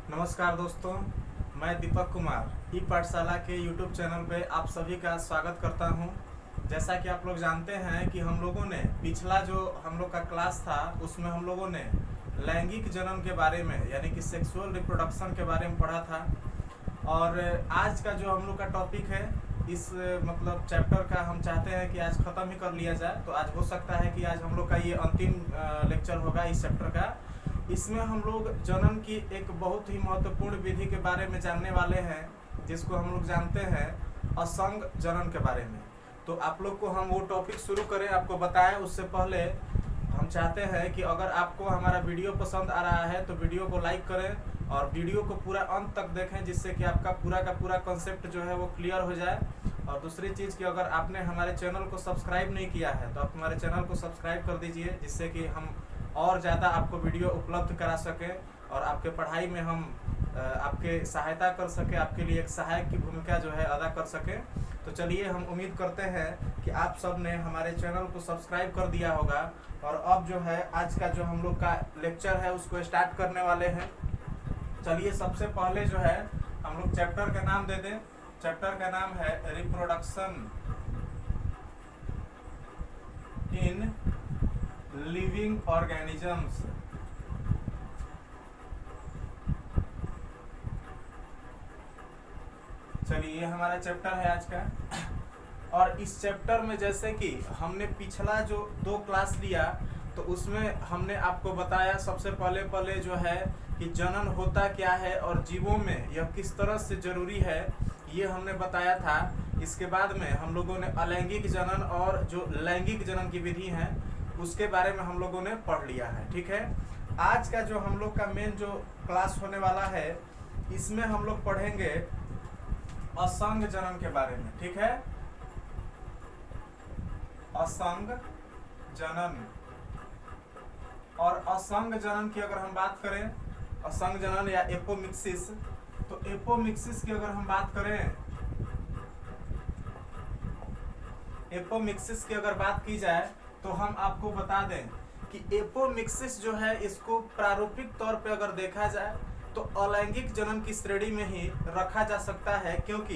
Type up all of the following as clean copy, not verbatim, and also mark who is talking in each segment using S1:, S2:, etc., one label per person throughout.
S1: नमस्कार दोस्तों, मैं दीपक कुमार ई पाठशाला के यूट्यूब चैनल पे आप सभी का स्वागत करता हूं। जैसा कि आप लोग जानते हैं कि हम लोगों ने पिछला जो हम लोग का क्लास था उसमें हम लोगों ने लैंगिक जनन के बारे में यानी कि सेक्सुअल रिप्रोडक्शन के बारे में पढ़ा था। और आज का जो हम लोग का टॉपिक है इस मतलब चैप्टर का हम चाहते हैं कि आज ख़त्म ही कर लिया जाए। तो आज हो सकता है कि आज हम लोग का ये अंतिम लेक्चर होगा इस चैप्टर का। इसमें हम लोग जनन की एक बहुत ही महत्वपूर्ण विधि के बारे में जानने वाले हैं, जिसको हम लोग जानते हैं असंग जनन के बारे में। तो आप लोग को हम वो टॉपिक शुरू करें, आपको बताएं उससे पहले हम चाहते हैं कि अगर आपको हमारा वीडियो पसंद आ रहा है तो वीडियो को लाइक करें और वीडियो को पूरा अंत तक देखें, जिससे कि आपका पूरा का पूरा कॉन्सेप्ट जो है वो क्लियर हो जाए। और दूसरी चीज़ कि अगर आपने हमारे चैनल को सब्सक्राइब नहीं किया है तो आप हमारे चैनल को सब्सक्राइब कर दीजिए, जिससे कि हम और ज़्यादा आपको वीडियो उपलब्ध करा सकें और आपके पढ़ाई में हम आपके सहायता कर सके, आपके लिए एक सहायक की भूमिका जो है अदा कर सकें। तो चलिए, हम उम्मीद करते हैं कि आप सब ने हमारे चैनल को सब्सक्राइब कर दिया होगा। और अब जो है आज का जो हम लोग का लेक्चर है उसको स्टार्ट करने वाले हैं। चलिए, सबसे पहले जो है हम लोग चैप्टर का नाम दे दें। चैप्टर का नाम है रिप्रोडक्शन इन लिविंग ऑर्गेनिजम्स। चलिए, ये हमारा चैप्टर है आज का। और इस चैप्टर में जैसे कि हमने पिछला जो 2 क्लास लिया तो उसमें हमने आपको बताया सबसे पहले जो है कि जनन होता क्या है और जीवों में यह किस तरह से जरूरी है, ये हमने बताया था। इसके बाद में हम लोगों ने अलैंगिक जनन और जो लैंगिक जनन की विधि है उसके बारे में हम लोगों ने पढ़ लिया है। ठीक है, आज का जो हम लोग का मेन जो क्लास होने वाला है इसमें हम लोग पढ़ेंगे असंग जनन के बारे में। ठीक है, असंग जनन। और असंग जनन की अगर हम बात करें, असंग जनन या एपोमिक्सिस, तो एपोमिक्सिस की अगर हम बात करें, एपोमिक्सिस की अगर बात की जाए तो हम आपको बता दें कि एपोमिक्सिस जो है इसको प्रारूपिक तौर पे अगर देखा जाए तो अलैंगिक जनन की श्रेणी में ही रखा जा सकता है, क्योंकि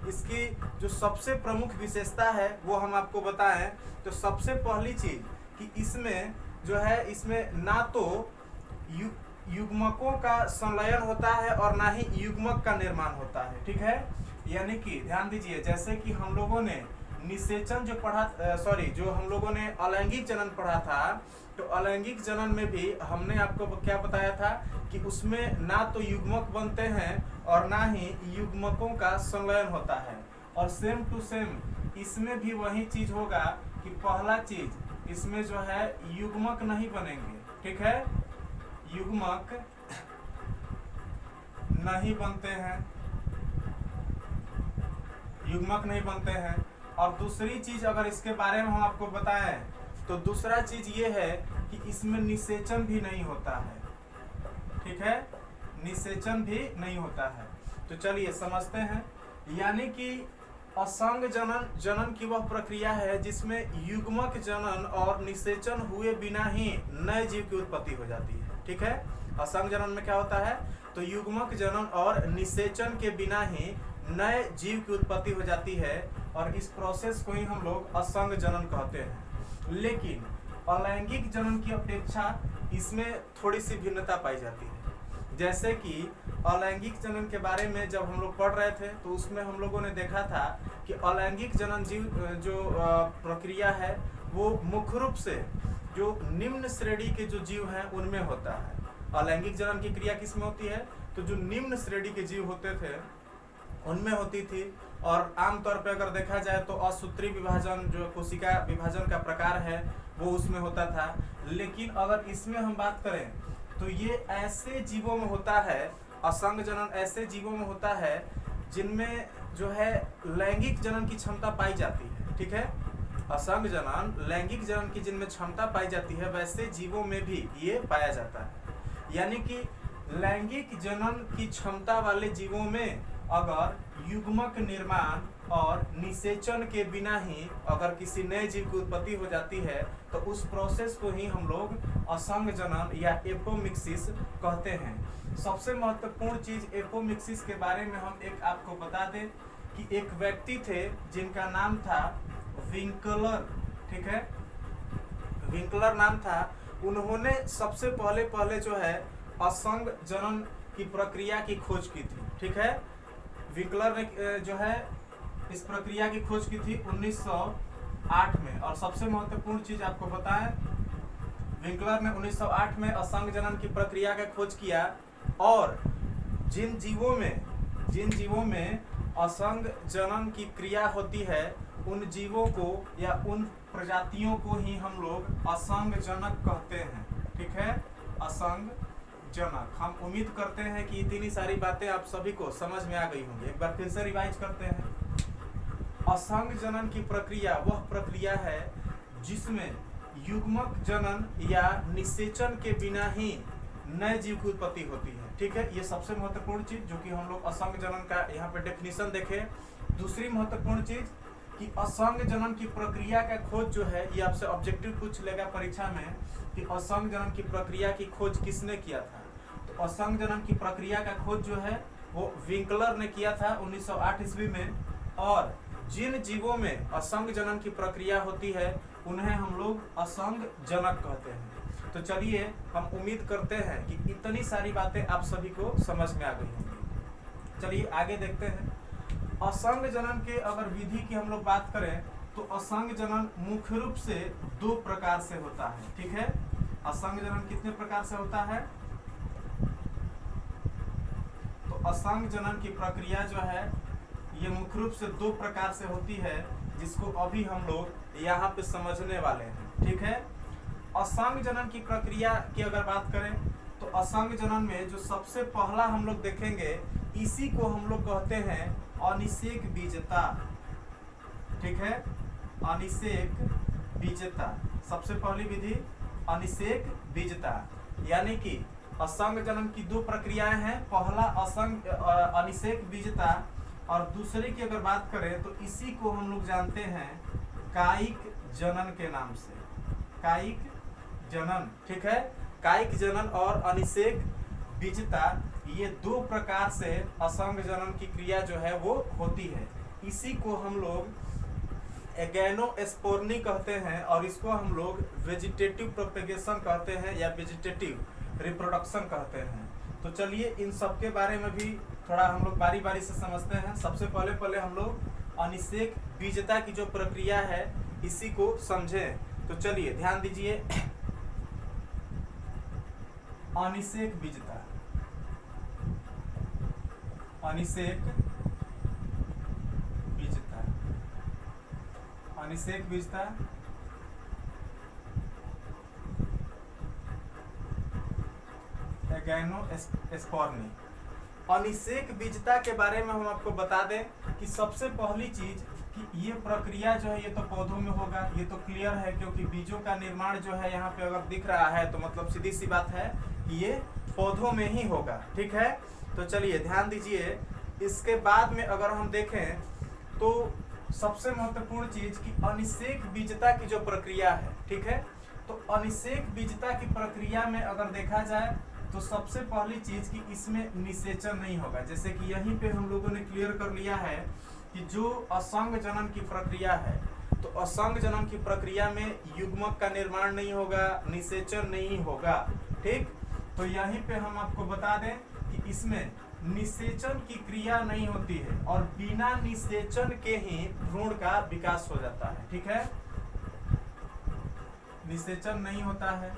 S1: इसकी जो सबसे प्रमुख विशेषता है वो हम आपको बताएं तो सबसे पहली चीज कि इसमें जो है इसमें ना तो युग्मकों का संलयन होता है और ना ही युग्मक का निर्माण होता है। ठीक है, यानी कि ध्यान दीजिए, जैसे कि हम लोगों ने निषेचन जो पढ़ा, जो हम लोगों ने अलैंगिक जनन पढ़ा था, तो अलैंगिक जनन में भी हमने आपको क्या बताया था कि उसमें ना तो युग्मक बनते हैं और ना ही युग्मकों का संलयन होता है। और सेम टू सेम इसमें भी वही चीज होगा कि पहला चीज इसमें जो है युग्मक नहीं बनेंगे। ठीक है, युग्मक नहीं बनते हैं, युग्मक नहीं बनते हैं। और दूसरी चीज अगर इसके बारे में हम आपको बताएं तो दूसरा चीज ये है कि इसमें निषेचन भी नहीं होता है। ठीक है, निषेचन भी नहीं होता है। तो चलिए समझते हैं, यानी कि असंग जनन की वह प्रक्रिया है जिसमें युग्मक जनन और निषेचन हुए बिना ही नए जीव की उत्पत्ति हो जाती है। ठीक है, असंग जनन में क्या होता है तो युग्मक जनन और निषेचन के बिना ही नए जीव की उत्पत्ति हो जाती है, और इस प्रोसेस को ही हम लोग असंग जनन कहते हैं। लेकिन अलैंगिक जनन की अपेक्षा इसमें थोड़ी सी भिन्नता पाई जाती है। जैसे कि अलैंगिक जनन के बारे में जब हम लोग पढ़ रहे थे तो उसमें हम लोगों ने देखा था कि अलैंगिक जनन जीव जो प्रक्रिया है वो मुख्य रूप से जो निम्न श्रेणी के जो जीव हैं उनमें होता है। अलैंगिक जनन की क्रिया किसमें होती है तो जो निम्न श्रेणी के जीव होते थे उनमें होती थी। और आमतौर पर अगर देखा जाए तो असूत्री विभाजन जो कोशिका विभाजन का प्रकार है वो उसमें होता था। लेकिन अगर इसमें हम बात करें तो ये ऐसे जीवों में होता है, असंग जनन ऐसे जीवों में होता है जिनमें जो है लैंगिक जनन की क्षमता पाई जाती है। ठीक है, असंग जनन लैंगिक जनन की जिनमें क्षमता पाई जाती है वैसे जीवों में भी ये पाया जाता है। यानी कि लैंगिक जनन की क्षमता वाले जीवों में अगर युग्मक निर्माण और निषेचन के बिना ही अगर किसी नए जीव की उत्पत्ति हो जाती है तो उस प्रोसेस को ही हम लोग असंग जनन या एपोमिक्सिस कहते हैं। सबसे महत्वपूर्ण चीज एपोमिक्सिस के बारे में हम एक आपको बता दें कि एक व्यक्ति थे जिनका नाम था विंकलर, ठीक है, विंकलर नाम था। उन्होंने सबसे पहले जो है असंग जनन की प्रक्रिया की खोज की थी, ठीक है। विंकलर ने जो है इस प्रक्रिया की खोज की थी 1908 में। और सबसे महत्वपूर्ण चीज आपको बताएं, विंकलर ने 1908 में असंग जनन की प्रक्रिया का खोज किया और जिन जीवों में असंग जनन की क्रिया होती है उन जीवों को या उन प्रजातियों को ही हम लोग असंग जनक कहते हैं, ठीक है, असंग जनक। हम उम्मीद करते हैं कि इतनी सारी बातें आप सभी को समझ में आ गई होंगी। एक बार फिर से रिवाइज करते हैं। असंग जनन की प्रक्रिया वह प्रक्रिया है जिसमें युग्मक जनन या निषेचन के बिना ही नए जीव की उत्पत्ति होती है, ठीक है। ये सबसे महत्वपूर्ण चीज जो कि हम लोग असंग जनन का यहाँ पे डेफिनेशन देखें। दूसरी महत्वपूर्ण चीज कि असंग जनन की प्रक्रिया का खोज जो है, ये आपसे ऑब्जेक्टिव पूछ लेगा परीक्षा में कि असंग जनन की प्रक्रिया की खोज किसने किया था। तो असंग जनन की प्रक्रिया का खोज जो है वो विंकलर ने किया था 1908 ईस्वी में। और जिन जीवों में असंग जनन की प्रक्रिया होती है उन्हें हम लोग असंग जनक कहते हैं। तो चलिए हम उम्मीद करते हैं कि इतनी सारी बातें आप सभी को समझ में आ गई होंगी। चलिए आगे देखते हैं। असंग जनन के अगर विधि की हम लोग बात करें तो असंग जनन मुख्य रूप से 2 प्रकार से होता है, ठीक है। असंग जनन कितने प्रकार से होता है? तो असंग जनन की प्रक्रिया जो है ये मुख्य रूप से 2 प्रकार से होती है, जिसको अभी हम लोग यहाँ पे समझने वाले हैं, ठीक है। असंग जनन की प्रक्रिया की अगर बात करें तो असंग जनन में जो सबसे पहला हम लोग देखेंगे इसी को हम लोग कहते हैं अनिषेक बीजता, ठीक है, अनिषेक बीजता। सबसे पहली विधि अनिषेक बीजता, यानी कि असंग जनन की 2 प्रक्रियाएं हैं। पहला असंग अनिषेक बीजता और दूसरे की अगर बात करें तो इसी को हम लोग जानते हैं कायिक जनन के नाम से, कायिक जनन, ठीक है। कायिक जनन और अनिषेक बीजता ये 2 प्रकार से असंग जनन की क्रिया जो है वो होती है। इसी को हम लोग एगैनोस्पोर्नी कहते हैं और इसको हम लोग वेजिटेटिव प्रोपेगेशन कहते हैं या वेजिटेटिव रिप्रोडक्शन कहते हैं। तो चलिए इन सब के बारे में भी थोड़ा हम लोग बारी बारी से समझते हैं। सबसे पहले हम लोग अनिषेक बीजता की जो प्रक्रिया है इसी को समझें। तो चलिए ध्यान दीजिए। अनिषेक बीजता, अनिषेक बीजता, अनिषेक बीजता एगैनोस्पोर्नी। अनिषेक बीजता के बारे में हम आपको बता दें कि सबसे पहली चीज कि ये प्रक्रिया जो है ये तो पौधों में होगा, ये तो क्लियर है, क्योंकि बीजों का निर्माण जो है यहाँ पे अगर दिख रहा है तो मतलब सीधी सी बात है कि ये पौधों में ही होगा, ठीक है। तो चलिए ध्यान दीजिए। इसके बाद में अगर हम देखें तो सबसे महत्वपूर्ण चीज कि अनिषेक बीजता की जो प्रक्रिया है, ठीक है। तो अनिषेक बीजता की प्रक्रिया में अगर देखा जाए तो सबसे पहली चीज कि इसमें निषेचन नहीं होगा। जैसे कि यहीं पे हम लोगों ने क्लियर कर लिया है कि जो असंग जनन की प्रक्रिया है तो असंग जनन की प्रक्रिया में युग्मक का निर्माण नहीं होगा, निषेचन नहीं होगा, ठीक। तो यहीं पे हम आपको बता दें कि इसमें निषेचन की क्रिया नहीं होती है और बिना निषेचन के ही भ्रूण का विकास हो जाता है, ठीक है। निषेचन नहीं होता है,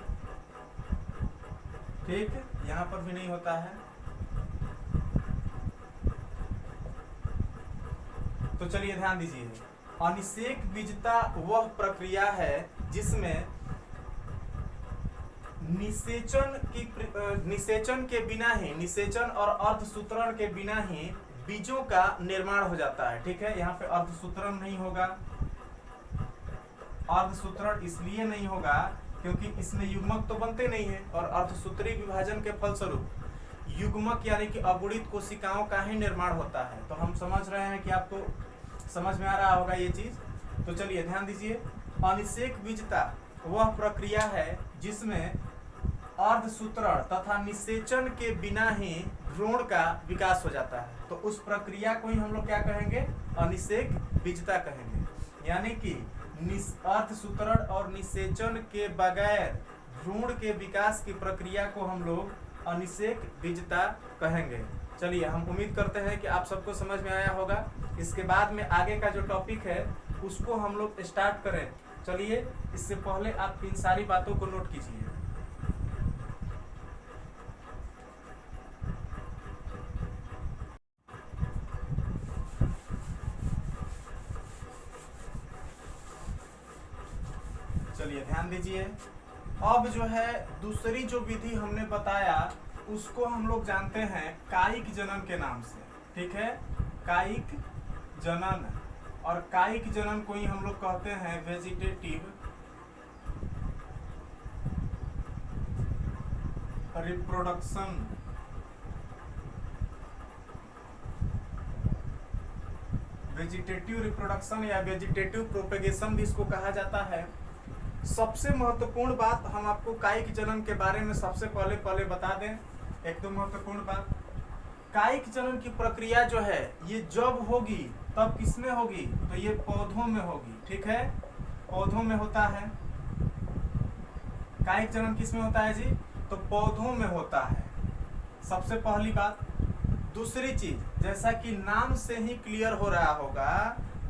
S1: ठीक, यहाँ पर भी नहीं होता है। तो चलिए ध्यान दीजिए। अनिषेक बीजता वह प्रक्रिया है जिसमें निषेचन के बिना ही, निषेचन और अर्धसूत्रण के बिना ही बीजों का निर्माण हो जाता है, ठीक है। यहाँ पे अर्धसूत्रण नहीं होगा। अर्धसूत्रण इसलिए नहीं होगा क्योंकि इसमें युग्मक तो बनते नहीं है और अर्धसूत्री विभाजन के फलस्वरूप युग्मक यानी कि अगुणित कोशिकाओं का ही निर्माण होता है। तो हम समझ रहे हैं कि आपको समझ में आ रहा होगा ये चीज। तो चलिए ध्यान दीजिए, अनिषेक बीजता वह प्रक्रिया है जिसमें अर्धसूत्रण तथा निषेचन के बिना ही भ्रूण का विकास हो जाता है। तो उस प्रक्रिया को ही हम लोग क्या कहेंगे, अनिषेक बीजता कहेंगे। यानी कि अर्धसूत्रण और निषेचन के बगैर भ्रूण के विकास की प्रक्रिया को हम लोग अनिषेक बीजता कहेंगे। चलिए हम उम्मीद करते हैं कि आप सबको समझ में आया होगा। इसके बाद में आगे का जो टॉपिक है उसको हम लोग स्टार्ट करें। चलिए इससे पहले आप इन सारी बातों को नोट कीजिए। चलिए ध्यान दीजिए, अब जो है दूसरी जो विधि हमने बताया उसको हम लोग जानते हैं कायिक जनन के नाम से। ठीक है, कायिक जनन, और कायिक जनन को ही हम लोग कहते हैं वेजिटेटिव रिप्रोडक्शन। वेजिटेटिव रिप्रोडक्शन या वेजिटेटिव प्रोपेगेशन भी इसको कहा जाता है। सबसे महत्वपूर्ण बात हम आपको कायिक जनन के बारे में सबसे पहले बता दें, एक दो महत्वपूर्ण बात। कायिक जनन की प्रक्रिया जो है ये जब होगी तब किसमें होगी, तो ये पौधों में होगी। ठीक है, पौधों में होता है कायिक जनन। किसमें होता है जी, तो पौधों में होता है, सबसे पहली बात। दूसरी चीज, जैसा कि नाम से ही क्लियर हो रहा होगा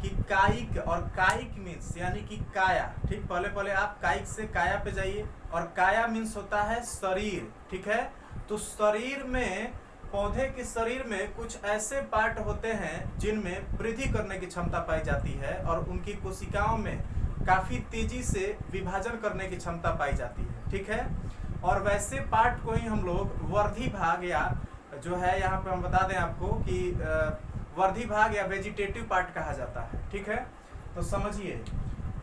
S1: कि कायिक, और कायिक मीन्स यानी कि काया। ठीक, पहले आप कायिक से काया पे जाइए, और काया मीन्स होता है शरीर। ठीक है, तो शरीर में, पौधे के शरीर में कुछ ऐसे पार्ट होते हैं जिनमें वृद्धि करने की क्षमता पाई जाती है और उनकी कोशिकाओं में काफी तेजी से विभाजन करने की क्षमता पाई जाती है। ठीक है, और वैसे पार्ट को ही हम लोग वर्धी भाग, या जो है यहाँ पे हम बता दें आपको कि वर्धी भाग या वेजिटेटिव पार्ट कहा जाता है। ठीक है, तो समझिए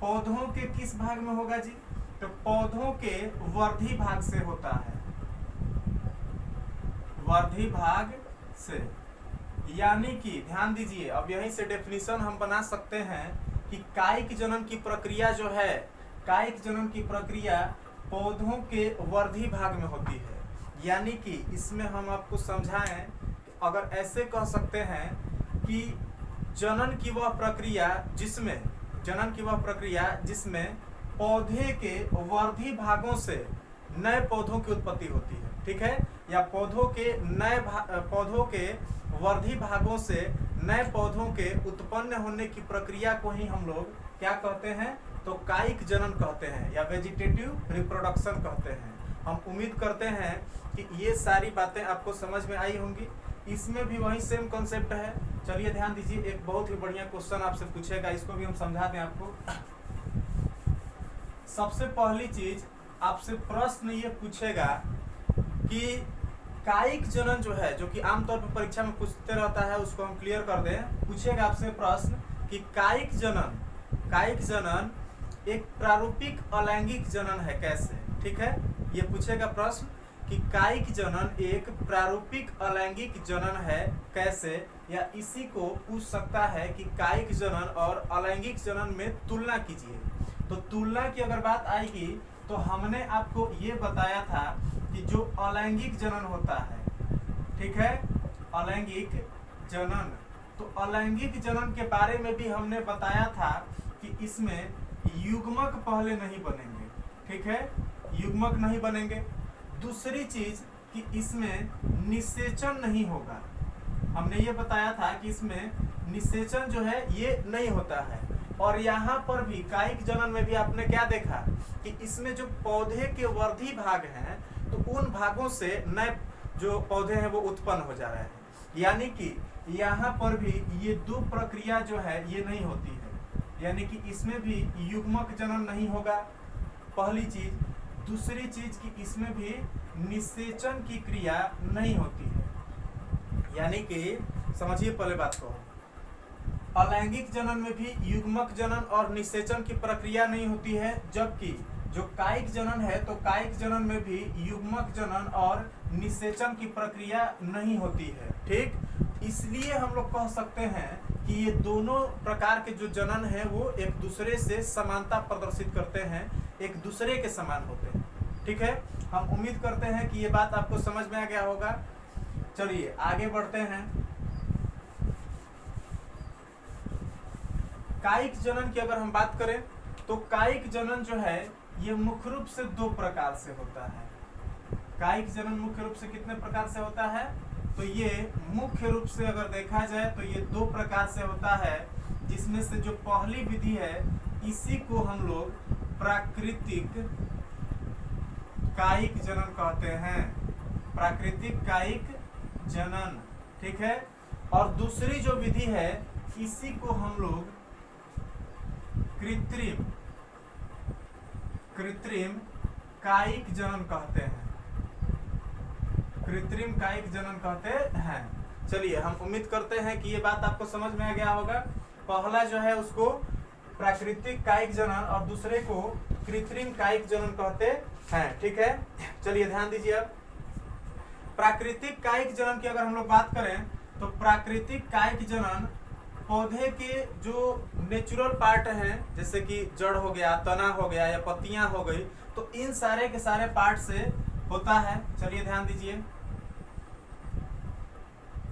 S1: पौधों के किस भाग में होगा जी, तो पौधों के वर्धी भाग से होता है, वर्धी भाग से। यानी कि ध्यान दीजिए, अब यहीं से डेफिनेशन हम बना सकते हैं कि कायिक जनन की प्रक्रिया जो है, कायिक जनन की प्रक्रिया पौधों के वर्धी भाग में होती है। यानी कि इसमें हम आपको समझाएं, अगर ऐसे कह सकते हैं कि जनन की वह प्रक्रिया जिसमें पौधे के वर्धी भागों से नए पौधों की उत्पत्ति होती है। ठीक है, या पौधों के वर्धी भागों से नए पौधों के उत्पन्न होने की प्रक्रिया को ही हम लोग क्या कहते हैं, तो कायिक जनन कहते हैं या वेजिटेटिव रिप्रोडक्शन कहते हैं। हम उम्मीद करते हैं कि ये सारी बातें आपको समझ में आई होंगी। इसमें भी वही सेम कॉन्सेप्ट है। चलिए ध्यान दीजिए, एक बहुत ही बढ़िया क्वेश्चन आपसे पूछेगा, इसको भी हम समझा दें आपको। सबसे पहली चीज आपसे प्रश्न ये पूछेगा कि कायिक जनन जो है, जो कि आमतौर पर परीक्षा में पूछते रहता है, उसको हम क्लियर कर दें। पूछेगा आपसे प्रश्न कि कायिक जनन एक प्रारूपिक अलैंगिक जनन है कैसे। ठीक है, ये पूछेगा प्रश्न कि कायिक जनन एक प्रारूपिक अलैंगिक जनन है कैसे, या इसी को पूछ सकता है कि कायिक जनन और अलैंगिक जनन में तुलना कीजिए। तो तुलना की अगर बात आएगी तो हमने आपको ये बताया था कि जो अलैंगिक जनन होता है, ठीक है, अलैंगिक जनन, तो अलैंगिक जनन के बारे में भी हमने बताया था कि इसमें युग्मक पहले नहीं बनेंगे। ठीक है, युग्मक नहीं बनेंगे। दूसरी चीज कि इसमें निषेचन नहीं होगा। हमने ये बताया था कि इसमें निषेचन जो है ये नहीं होता है। और यहाँ पर भी कायिक जनन में भी आपने क्या देखा कि इसमें जो पौधे के वर्धी भाग हैं, तो उन भागों से नए जो पौधे हैं वो उत्पन्न हो जा रहे हैं। यानी कि यहाँ पर भी ये दो प्रक्रिया जो है ये नहीं होती है। यानी कि इसमें भी युग्मक जनन नहीं होगा, पहली चीज। दूसरी चीज कि इसमें भी निषेचन की क्रिया नहीं होती है। यानी कि समझिए पहले बात को, अलैंगिक जनन में भी युग्मक जनन और निषेचन की प्रक्रिया नहीं होती है, जबकि जो कायिक जनन है तो कायिक जनन में भी युग्मक जनन और निषेचन की प्रक्रिया नहीं होती है। ठीक, इसलिए हम लोग कह सकते हैं कि ये दोनों प्रकार के जो जनन है वो एक दूसरे से समानता प्रदर्शित करते हैं, एक दूसरे के समान होते हैं। ठीक है, हम उम्मीद करते हैं कि ये बात आपको समझ में आ गया होगा। चलिए आगे बढ़ते हैं। कायिक जनन की अगर हम बात करें तो कायिक जनन जो है ये मुख्य रूप से दो प्रकार से होता है। कायिक जनन मुख्य रूप से कितने प्रकार से होता है? तो ये मुख्य रूप से अगर देखा जाए तो ये दो प्रकार से होता है, जिसमें से जो पहली विधि है इसी को हम लोग प्राकृतिक कायिक जनन कहते हैं। प्राकृतिक कायिक जनन, ठीक है। और दूसरी जो विधि है इसी को हम लोग कृत्रिम कायिक जनन कहते हैं। कृत्रिम कायिक जनन कहते हैं। चलिए हम उम्मीद करते हैं कि ये बात आपको समझ में आ गया होगा। पहला जो है उसको प्राकृतिक कायिक जनन और दूसरे को कृत्रिम कायिक जनन कहते हैं। ठीक है, चलिए ध्यान दीजिए। अब प्राकृतिक कायिक जनन की अगर हम लोग बात करें तो प्राकृतिक कायिक जनन पौधे के जो नेचुरल पार्ट हैं, जैसे कि जड़ हो गया, तना हो गया या पत्तियां हो गई, तो इन सारे के सारे पार्ट से होता है। चलिए ध्यान दीजिए,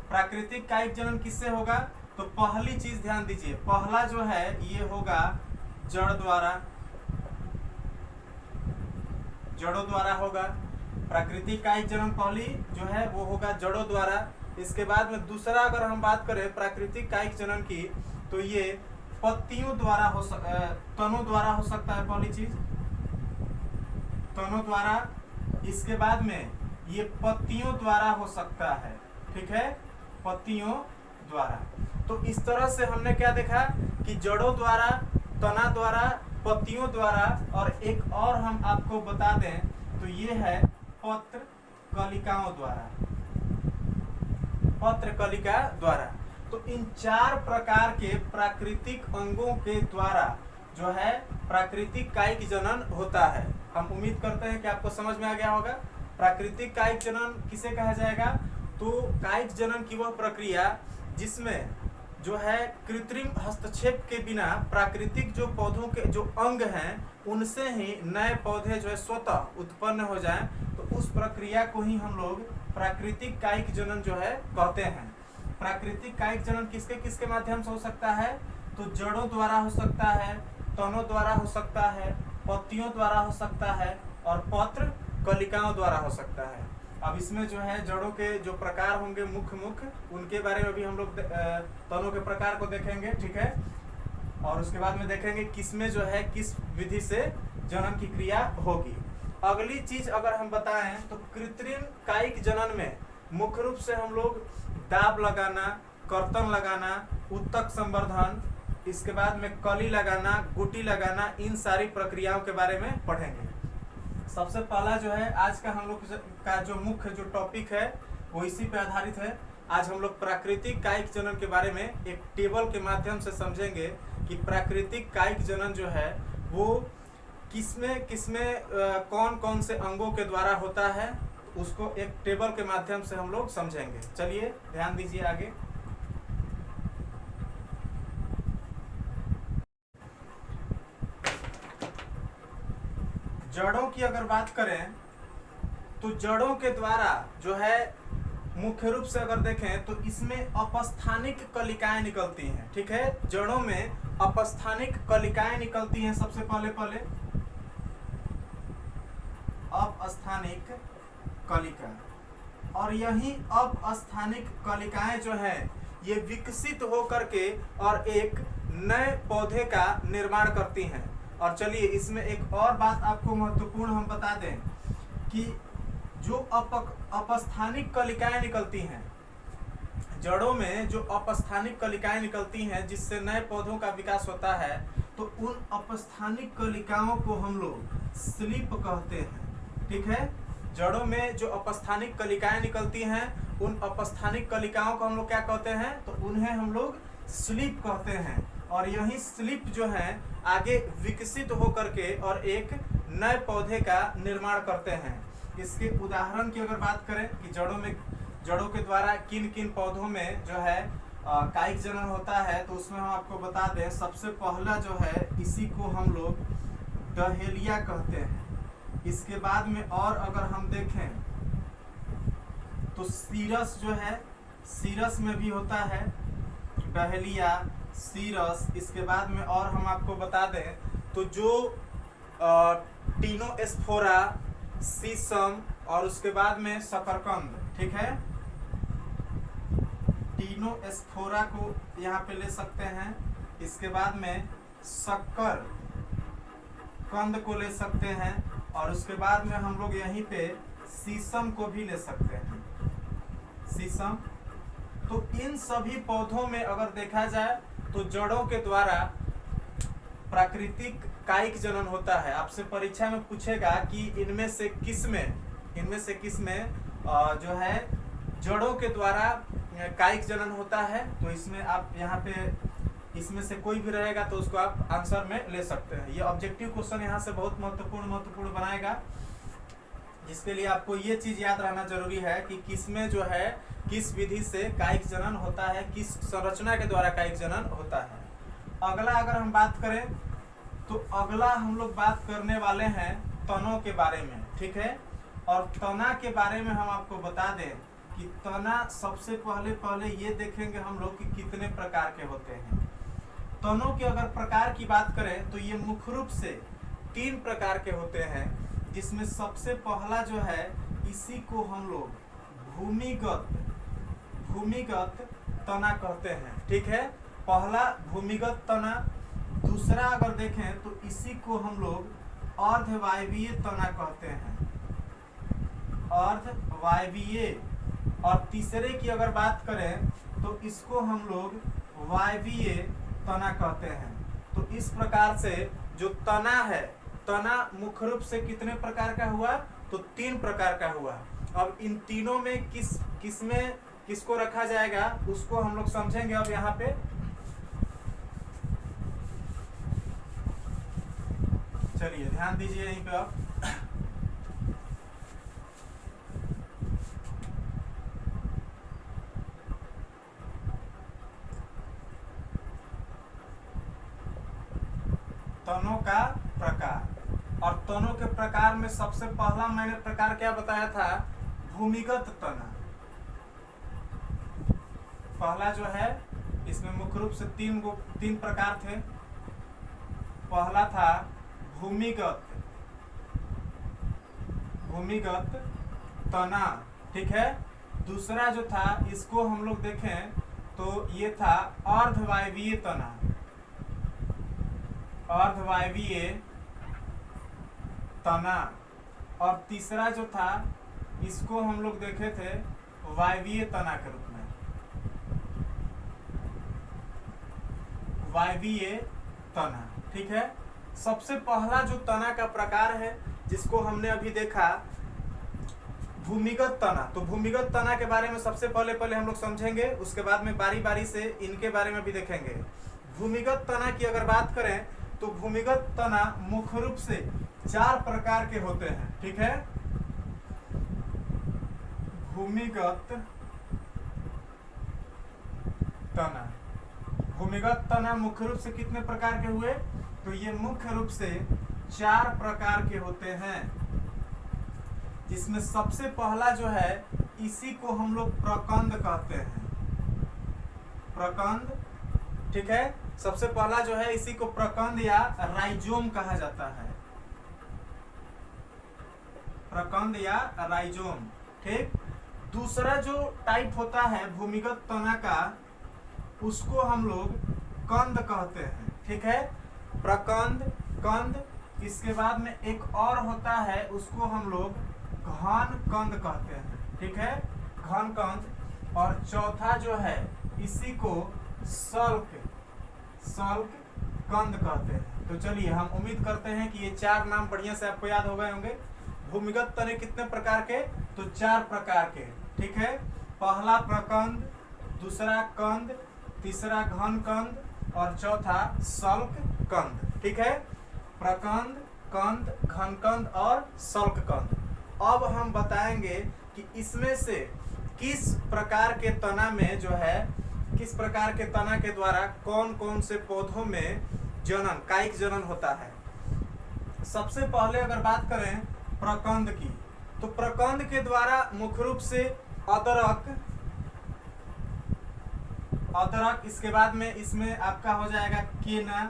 S1: प्राकृतिक कायिक जनन किससे होगा? तो पहली चीज ध्यान दीजिए, पहला जो है ये होगा जड़ द्वारा, जड़ों द्वारा होगा। प्राकृतिक कायिक जनन पहली जो है वो होगा जड़ों द्वारा। इसके बाद में दूसरा अगर हम बात करें प्राकृतिक कायिक जनन की तो ये पत्तियों द्वारा हो तनों द्वारा हो सकता है। पहली चीज तनों द्वारा, इसके बाद में ये पत्तियों द्वारा हो सकता है। ठीक है, पत्तियों द्वारा। तो इस तरह से हमने क्या देखा कि जड़ों द्वारा, तना द्वारा, पत्तियों द्वारा, और एक और हम आपको बता दें तो ये है पत्र कलिकाओं द्वारा, पत्र कलिका द्वारा। तो इन चार प्रकार के प्राकृतिक अंगों के द्वारा जो है प्राकृतिक कायिक जनन होता है। हम उम्मीद करते हैं कि आपको समझ में आ गया होगा। प्राकृतिक कायिक जनन किसे कहा जाएगा? तो कायिक जनन की वह प्रक्रिया जिसमें जो है कृत्रिम हस्तक्षेप के बिना प्राकृतिक जो पौधों के जो अंग हैं उनसे ही नए पौधे जो है स्वतः उत्पन्न हो जाएं, तो उस प्रक्रिया को ही हम लोग प्राकृतिक कायिक जनन जो है कहते हैं। प्राकृतिक कायिक जनन किसके किसके माध्यम से हो सकता है? तो जड़ों द्वारा हो सकता है, तनों द्वारा हो सकता है, पत्तियों द्वारा हो सकता है और पत्र कलिकाओं द्वारा हो सकता है। अब इसमें जो है जड़ों के जो प्रकार होंगे मुख्य उनके बारे में भी हम लोग तनों के प्रकार को देखेंगे। ठीक है, और उसके बाद में देखेंगे किसमें जो है किस विधि से जनन की क्रिया होगी। अगली चीज अगर हम बताएं तो कृत्रिम कायिक जनन में मुख्य रूप से हम लोग दाब लगाना, कर्तन लगाना, उत्तक संवर्धन, इसके बाद में कली लगाना, गुटी लगाना, इन सारी प्रक्रियाओं के बारे में पढ़ेंगे। सबसे पहला जो है आज का हम लोग का जो मुख्य जो टॉपिक है वो इसी पे आधारित है। आज हम लोग प्राकृतिक कायिक जनन के बारे में एक टेबल के माध्यम से समझेंगे कि प्राकृतिक कायिक जनन जो है वो किसमें किसमें कौन कौन से अंगों के द्वारा होता है, उसको एक टेबल के माध्यम से हम लोग समझेंगे। चलिए ध्यान दीजिए आगे। जड़ों की अगर बात करें तो जड़ों के द्वारा जो है मुख्य रूप से अगर देखें तो इसमें अपस्थानिक कलिकाएं निकलती हैं। ठीक है, जड़ों में अपस्थानिक कलिकाएं निकलती हैं। सबसे पहले अपस्थानिक कलिका, और यही अपस्थानिक कलिकाएं जो है ये विकसित होकर के और एक नए पौधे का निर्माण करती हैं। और चलिए इसमें एक और बात आपको महत्वपूर्ण हम बता दें कि जो अपस्थानिक कलिकाएं निकलती हैं जड़ों में, जो अपस्थानिक कलिकाएं निकलती हैं जिससे नए पौधों का विकास होता है, तो उन अपस्थानिक कलिकाओं को हम लोग स्लिप कहते हैं। ठीक है, जड़ों में जो अपस्थानिक कलिकाएं निकलती हैं उन अपस्थानिक कलिकाओं को हम लोग क्या कहते हैं? तो उन्हें हम लोग स्लिप कहते हैं। और यही स्लिप जो है आगे विकसित होकर के और एक नए पौधे का निर्माण करते हैं। इसके उदाहरण की अगर बात करें कि जड़ों के द्वारा किन किन पौधों में जो है कायिक जनन होता है तो उसमें हम आपको बता दें, सबसे पहला जो है इसी को हम लोग डहेलिया कहते हैं। इसके बाद में और अगर हम देखें तो सीरस जो है, सीरस में भी होता है डहेलिया, सीरस। इसके बाद में और हम आपको बता दें तो जो टीनोस्फोरा, सीसम और उसके बाद में शकरकंद, ठीक है। टीनोस्फोरा को यहाँ पे ले सकते हैं, इसके बाद में शक्कर कंद को ले सकते हैं और उसके बाद में हम लोग यहीं पे सीसम को भी ले सकते हैं, सीसम। तो इन सभी पौधों में अगर देखा जाए तो जड़ों के द्वारा प्राकृतिक कायिक जनन होता है। आपसे परीक्षा में पूछेगा कि इनमें से किसमें जो है जड़ों के द्वारा कायिक जनन होता है, तो इसमें आप यहाँ पे इसमें से कोई भी रहेगा तो उसको आप आंसर में ले सकते हैं। ये ऑब्जेक्टिव क्वेश्चन यहाँ से बहुत महत्वपूर्ण बनाएगा, जिसके लिए आपको ये चीज याद रहना जरूरी है कि किसमें जो है किस विधि से कायिक जनन होता है, किस संरचना के द्वारा कायिक जनन होता है। अगला अगर हम बात करें तो अगला हम लोग बात करने वाले हैं तनों के बारे में, ठीक है। और तना के बारे में हम आपको बता दें कि तना सबसे पहले ये देखेंगे हम लोग कि कितने प्रकार के होते हैं। तनों के अगर प्रकार की बात करें तो ये मुख्य रूप से 3 प्रकार के होते हैं, जिसमें सबसे पहला जो है इसी को हम लोग भूमिगत तना कहते हैं, ठीक है। पहला भूमिगत तना। दूसरा अगर देखें तो इसी को हम लोग अर्धवायवीय तना कहते हैं, अर्धवायवीय। और तीसरे की अगर बात करें तो इसको हम लोग वायवीय तना कहते हैं। तो इस प्रकार से जो तना है, तना मुख्य रूप से कितने प्रकार का हुआ, तो 3 प्रकार का हुआ। अब इन तीनों में किसको रखा जाएगा उसको हम लोग समझेंगे अब यहाँ पे। चलिए ध्यान दीजिए यहीं पे आप। तनों का प्रकार, और तनों के प्रकार में सबसे पहला मैंने प्रकार क्या बताया था, भूमिगत तना। पहला जो है इसमें मुख्य रूप से 3 प्रकार थे। पहला था भूमिगत तना, ठीक है। दूसरा जो था इसको हम लोग देखें तो ये था अर्धवायवीय तना, अर्धवायवीय तना। और तीसरा जो था इसको हम लोग देखे थे वायवीय तना के रूप में, वायवीय तना, ठीक है। सबसे पहला जो तना का प्रकार है जिसको हमने अभी देखा भूमिगत तना, तो भूमिगत तना के बारे में सबसे पहले हम लोग समझेंगे, उसके बाद में बारी बारी से इनके बारे में भी देखेंगे। भूमिगत तना की अगर बात करें तो भूमिगत तना मुख्य रूप से 4 प्रकार के होते हैं, ठीक है। भूमिगत तना मुख्य रूप से कितने प्रकार के हुए, तो ये मुख्य रूप से 4 प्रकार के होते हैं, जिसमें सबसे पहला जो है इसी को हम लोग प्रकंद कहते हैं, प्रकंद, ठीक है। सबसे पहला जो है इसी को प्रकंद या राइजोम कहा जाता है, प्रकंद या राइजोम, ठीक। दूसरा जो टाइप होता है भूमिगत तना का उसको हम लोग कंद कहते हैं, ठीक है। प्रकंद, कंद। इसके बाद में एक और होता है उसको हम लोग घन कंद कहते हैं, ठीक है, घन कंद। और चौथा जो है इसी को सल्क कंद कहते हैं। तो चलिए हम उम्मीद करते हैं कि ये 4 नाम बढ़िया से आपको याद हो गए होंगे। भूमिगत तने कितने प्रकार के, तो 4 प्रकार के, ठीक है। पहला प्रकंद, दूसरा कंद, तीसरा घन कंद और चौथा सल्क कंद, ठीक है। प्रकंद, कंद, घन कंद और सल्क कंद। अब हम बताएंगे कि इसमें से किस प्रकार के तना में जो है किस प्रकार के तना के द्वारा कौन कौन से पौधों में जनन, कायिक जनन होता है। सबसे पहले अगर बात करें प्रकंद की, तो प्रकंद के द्वारा मुख्य रूप से अदरक, इसके बाद में इसमें आपका हो जाएगा केना,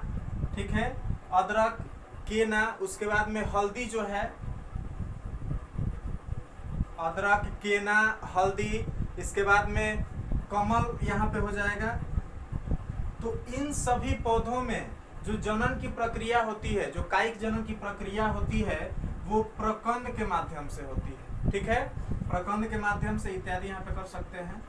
S1: ठीक है, अदरक, केना, उसके बाद में हल्दी जो है, अदरक, केना, हल्दी, इसके बाद में कमल यहाँ पे हो जाएगा। तो इन सभी पौधों में जो जनन की प्रक्रिया होती है, जो कायिक जनन की प्रक्रिया होती है, वो प्रकंद के माध्यम से होती है, ठीक है, प्रकंद के माध्यम से इत्यादि यहाँ पे कर सकते हैं।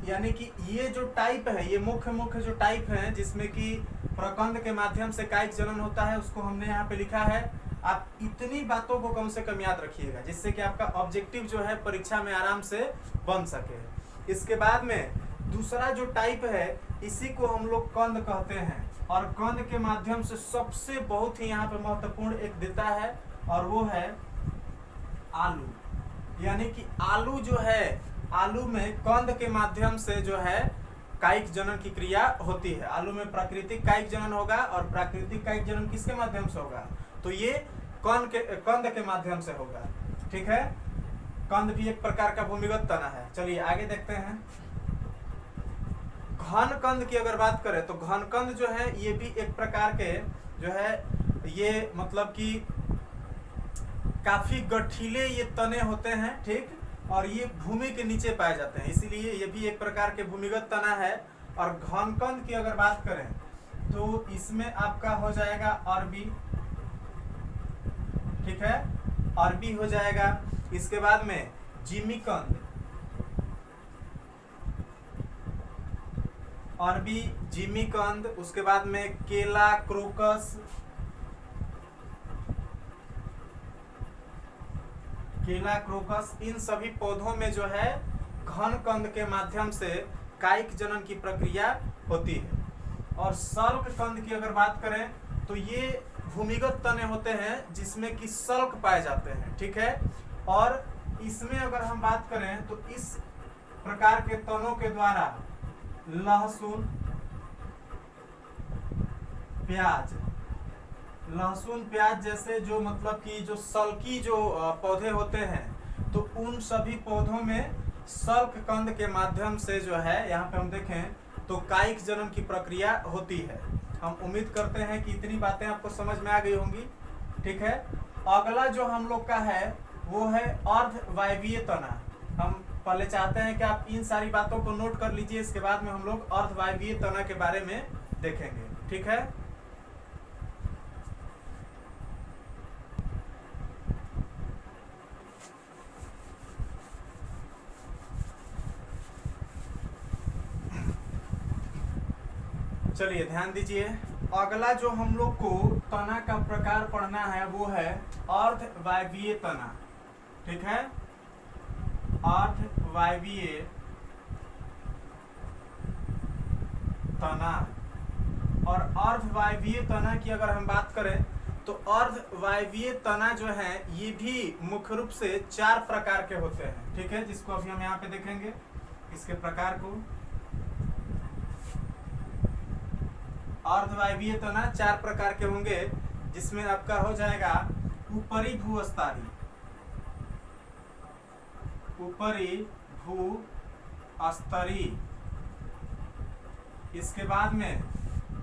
S1: यानी कि ये जो टाइप है, ये मुख्य जो टाइप है जिसमें कि प्रकंद के माध्यम से कायिक जनन होता है, उसको हमने यहाँ पे लिखा है। आप इतनी बातों को कम से कम याद रखिएगा जिससे कि आपका ऑब्जेक्टिव जो है परीक्षा में आराम से बन सके। इसके बाद में दूसरा जो टाइप है, इसी को हम लोग कंद कहते हैं, और कंद के माध्यम से सबसे बहुत ही यहाँ पे महत्वपूर्ण एक देता है, और वो है आलू। यानी कि आलू जो है, आलू में कंद के माध्यम से जो है कायिक जनन की क्रिया होती है। आलू में प्राकृतिक कायिक जनन होगा, और प्राकृतिक कायिक जनन किसके माध्यम से होगा, तो ये कंद के माध्यम से होगा, ठीक है। कंद भी एक प्रकार का भूमिगत तना है। चलिए आगे देखते हैं। घन कंद की अगर बात करें तो घन कंद जो है ये भी एक प्रकार के जो है, ये मतलब कि काफी गठीले ये तने होते हैं, ठीक, और ये भूमि के नीचे पाए जाते हैं, इसीलिए ये भी एक प्रकार के भूमिगत तना है। और घन कंद की अगर बात करें तो इसमें आपका हो जाएगा अरबी, ठीक है, अरबी हो जाएगा। इसके बाद में जिमीकंद, अरबी, जिमीकंद, उसके बाद में केला, क्रोकस, केला, क्रोकस, इन सभी पौधों में जो है घन कंद के माध्यम से कायिक जनन की प्रक्रिया होती है। और सल्क कंद की अगर बात करें तो ये भूमिगत तने होते हैं जिसमें कि सल्क पाए जाते हैं, ठीक है। और इसमें अगर हम बात करें तो इस प्रकार के तनों के द्वारा लहसुन, प्याज, लहसुन, प्याज जैसे जो मतलब कि जो सल्की जो पौधे होते हैं, तो उन सभी पौधों में सल्क कंद के माध्यम से जो है यहाँ पे हम देखें तो कायिक जनन की प्रक्रिया होती है। हम उम्मीद करते हैं कि इतनी बातें आपको समझ में आ गई होंगी, ठीक है। अगला जो हम लोग का है वो है अर्धवायवीय तना। हम पहले चाहते हैं कि आप इन सारी बातों को नोट कर लीजिए, इसके बाद में हम लोग अर्धवायवीय तना के बारे में देखेंगे, ठीक है। चलिए ध्यान दीजिए, अगला जो हम लोग को तना का प्रकार पढ़ना है वो है अर्धवायवीय तना, ठीक है, अर्धवायवीय तना। और अर्धवायवीय तना की अगर हम बात करें तो अर्धवायवीय तना जो है ये भी मुख्य रूप से 4 प्रकार के होते हैं, ठीक है, जिसको अभी हम यहाँ पे देखेंगे इसके प्रकार को। अर्धवायवीय तना 4 प्रकार के होंगे, जिसमें आपका हो जाएगा ऊपरी भूस्तरीय, ऊपरी भूस्तरीय। इसके बाद में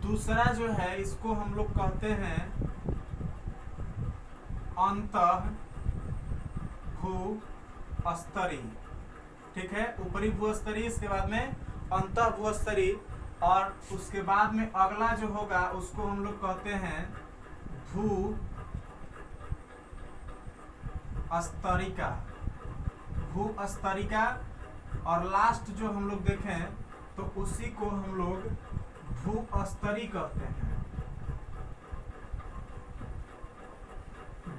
S1: दूसरा जो है इसको हम लोग कहते हैं अंतः भूस्तरीय, ठीक है, ऊपरी भूस्तरीय, इसके बाद में अंतः भूस्तरीय। और उसके बाद में अगला जो होगा उसको हम लोग कहते हैं भूस्तरिका, भूस्तरिका। और लास्ट जो हम लोग देखें तो उसी को हम लोग भूस्तरी कहते हैं,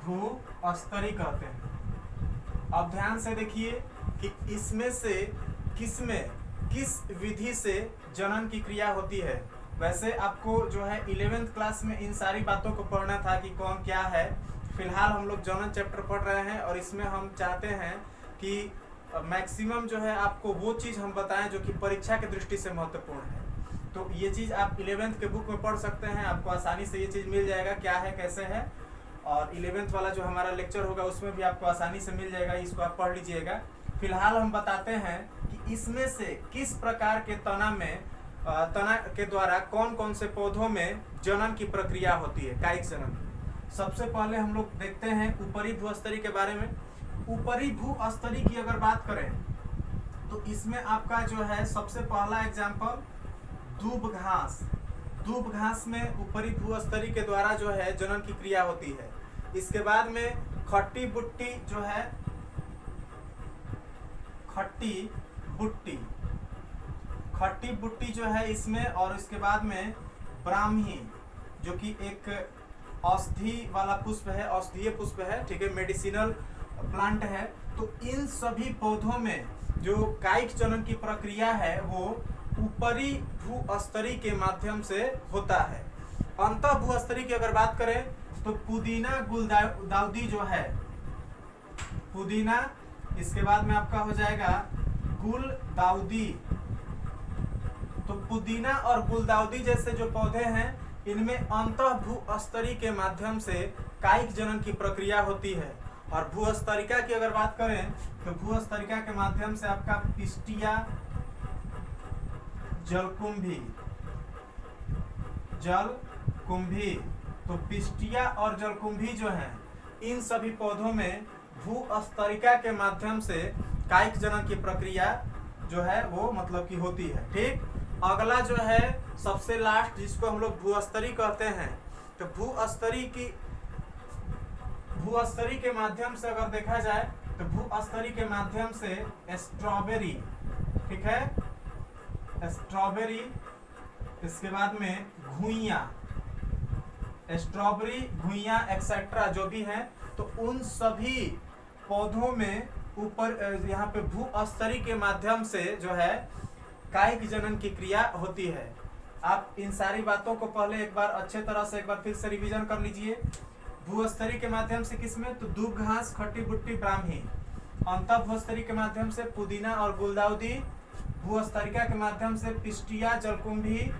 S1: भूस्तरी कहते हैं। अब ध्यान से देखिए कि इसमें से किस विधि से जनन की क्रिया होती है। वैसे आपको जो है 11th क्लास में इन सारी बातों को पढ़ना था कि कौन क्या है। फिलहाल हम लोग जनन चैप्टर पढ़ रहे हैं और इसमें हम चाहते हैं कि मैक्सिमम जो है आपको वो चीज़ हम बताएं जो कि परीक्षा की दृष्टि से महत्वपूर्ण है। तो ये चीज़ आप 11th के बुक में पढ़ सकते हैं, आपको आसानी से ये चीज़ मिल जाएगा क्या है कैसे है। और 11th वाला जो हमारा लेक्चर होगा उसमें भी आपको आसानी से मिल जाएगा, इसको आप पढ़ लीजिएगा। फिलहाल हम बताते हैं कि इसमें से किस प्रकार के तना के द्वारा कौन कौन से पौधों में जनन की प्रक्रिया होती है, कायिक जनन। सबसे पहले हम लोग देखते हैं ऊपरी भूस्तरी के बारे में। ऊपरी भूस्तरी की अगर बात करें तो इसमें आपका जो है सबसे पहला एग्जाम्पल दूब घास। दूब घास में ऊपरी भूस्तरी के द्वारा जो है जनन की क्रिया होती है। इसके बाद में खट्टी बुट्टी जो है, खट्टी बुट्टी जो है इसमें, और इसके बाद में ब्राह्मी जो कि एक औषधि वाला पुष्प है, औषधीय पुष्प है, ठीक है, मेडिसिनल प्लांट है। तो इन सभी पौधों में जो कायिक जनन की प्रक्रिया है वो ऊपरी भूस्तरी के माध्यम से होता है। अंतः भूस्तरी की अगर बात करें तो पुदीना गुलदाउदी जो है, पुदीना, इसके बाद में आपका हो जाएगा गुलदाउदी। तो पुदीना और गुलदाउदी जैसे जो पौधे हैं इनमें अंतः भूस्तरी के माध्यम से कायिक जनन की प्रक्रिया होती है। और भूस्तरिका की अगर बात करें तो भूस्तरिका के माध्यम से आपका पिस्टिया, जलकुंभी, तो पिस्टिया और जलकुंभी जो हैं इन सभी पौधों में भूस्तरिका के माध्यम से कायिक जनन की प्रक्रिया जो है वो मतलब की होती है। ठीक, अगला जो है सबसे लास्ट जिसको हम लोग भूस्तरी कहते हैं। तो भूस्तरी के माध्यम से अगर देखा जाए तो भूस्तरी के माध्यम से स्ट्रॉबेरी, ठीक है, स्ट्रॉबेरी, इसके बाद में घुइयां, स्ट्रॉबेरी, घुइयां एक्सेट्रा जो भी हैं, तो उन सभी पौधों में ऊपर यहाँ पे भूस्तरी के माध्यम से जो है कायिक जनन की क्रिया होती है। आप इन सारी बातों को पहले एक बार अच्छे तरह से एक बार फिर से रिवीजन कर लीजिए। भूस्तरी के माध्यम से किसमें, तो दूब घास, खट्टी बुट्टी, ब्राह्मी। अंतः भूस्तरी के माध्यम से पुदीना और गुलदाउदी। भूस्तरिका के माध्यम से पिस्टिया, जलकुंभी,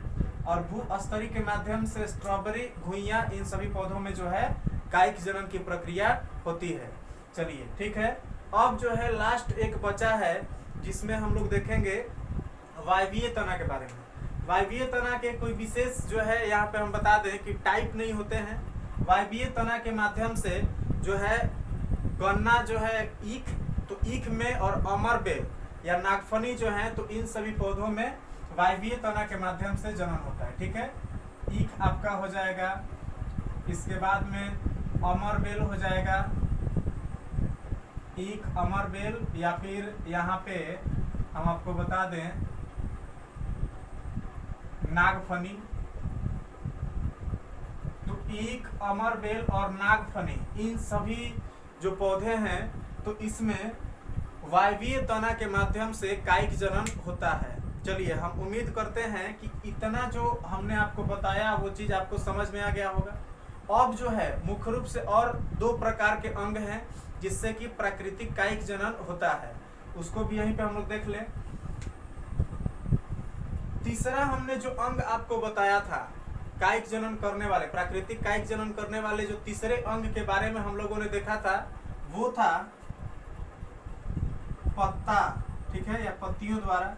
S1: और भूस्तरी के माध्यम से स्ट्रॉबेरी, घुइयां, इन सभी पौधों में जो है कायिक जनन की प्रक्रिया होती है। चलिए ठीक है, अब जो है लास्ट एक बचा है जिसमें हम लोग देखेंगे वायवीय तना के बारे में। वायवीय तना के कोई विशेष जो है यहाँ पे हम बता दें कि टाइप नहीं होते हैं। वायवीय तना के माध्यम से जो है गन्ना जो है ईख, तो ईख में, और अमरबेल या नागफनी जो है, तो इन सभी पौधों में वायवीय तना के माध्यम से जनन होता है। ठीक है, ईख आपका हो जाएगा, इसके बाद में अमरबेल हो जाएगा, ईख, अमरबेल, या फिर यहाँ पे हम आपको बता दें नागफनी। तो ईख, अमरबेल और नागफनी, इन सभी जो पौधे हैं तो इसमें वायवीय तना के माध्यम से कायिक जनन होता है। चलिए, हम उम्मीद करते हैं कि इतना जो हमने आपको बताया वो चीज़ आपको समझ में आ गया होगा। अब जो है मुख्य रूप से और दो प्रकार के अंग हैं जिससे कि प्राकृतिक कायिक जनन होता है, उसको भी यहीं पे हम लोग देख लें। तीसरा हमने जो अंग आपको बताया था कायिक जनन करने वाले, प्राकृतिक कायिक जनन करने वाले जो तीसरे अंग के बारे में हम लोगों ने देखा था वो था पत्ता, ठीक है, या पत्तियों द्वारा।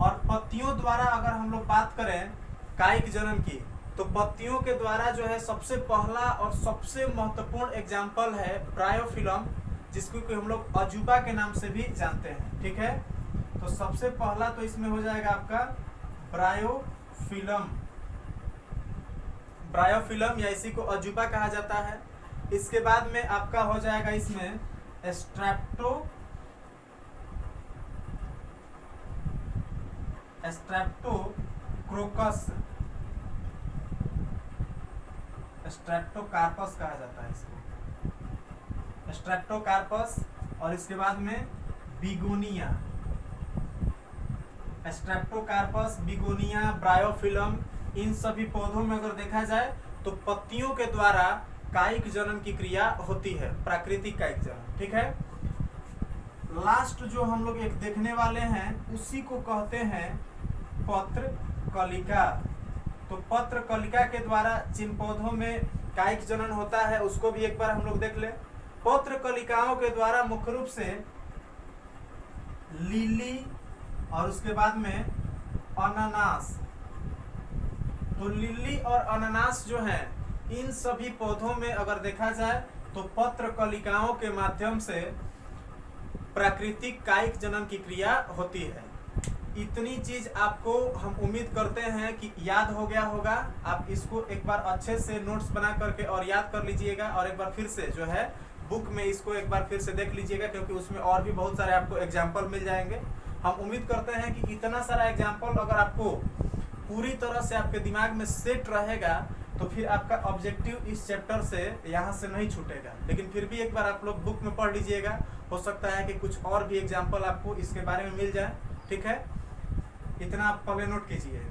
S1: और पत्तियों द्वारा अगर हम लोग बात करें कायिक जनन की, तो पत्तियों के द्वारा जो है सबसे पहला और सबसे महत्वपूर्ण एग्जाम्पल है ब्रायोफिलम, जिसको कि हम लोग अजूबा के नाम से भी जानते हैं। ठीक है, तो सबसे पहला तो इसमें हो जाएगा आपका ब्रायोफिलम, या इसी को अजूबा कहा जाता है। इसके बाद में आपका हो जाएगा इसमें स्ट्रेप्टोकार्पस कहा जाता है इसको, स्ट्रेप्टोकार्पस। और इसके बाद में बिगोनिया, स्ट्रेप्टोकार्पस, बिगोनिया, ब्रायोफिलम, इन सभी पौधों में अगर देखा जाए तो पत्तियों के द्वारा कायिक जनन की क्रिया होती है, प्राकृतिक कायिक जनन। ठीक है, लास्ट जो हम लोग एक देखने वाले हैं उसी को कहते हैं पत्र कलिका। तो पत्र कलिका के द्वारा जिन पौधों में कायिक जनन होता है उसको भी एक बार हम लोग देख ले। पत्र कलिकाओं के द्वारा मुख्य रूप से लिली और उसके बाद में अनानास। तो लिली और अनानास जो है इन सभी पौधों में अगर देखा जाए तो पत्र कलिकाओं के माध्यम से प्राकृतिक कायिक जनन की क्रिया होती है। इतनी चीज आपको हम उम्मीद करते हैं कि याद हो गया होगा। आप इसको एक बार अच्छे से नोट्स बना करके और याद कर लीजिएगा और एक बार फिर से जो है बुक में इसको एक बार फिर से देख लीजिएगा, क्योंकि उसमें और भी बहुत सारे आपको एग्जाम्पल मिल जाएंगे। हम उम्मीद करते हैं कि इतना सारा एग्जाम्पल अगर आपको पूरी तरह से आपके दिमाग में सेट रहेगा तो फिर आपका ऑब्जेक्टिव इस चैप्टर से यहाँ से नहीं छूटेगा। लेकिन फिर भी एक बार आप लोग बुक में पढ़ लीजिएगा, हो सकता है कि कुछ और भी एग्जाम्पल आपको इसके बारे में मिल जाए। ठीक है, इतना आप पहले नोट कीजिए।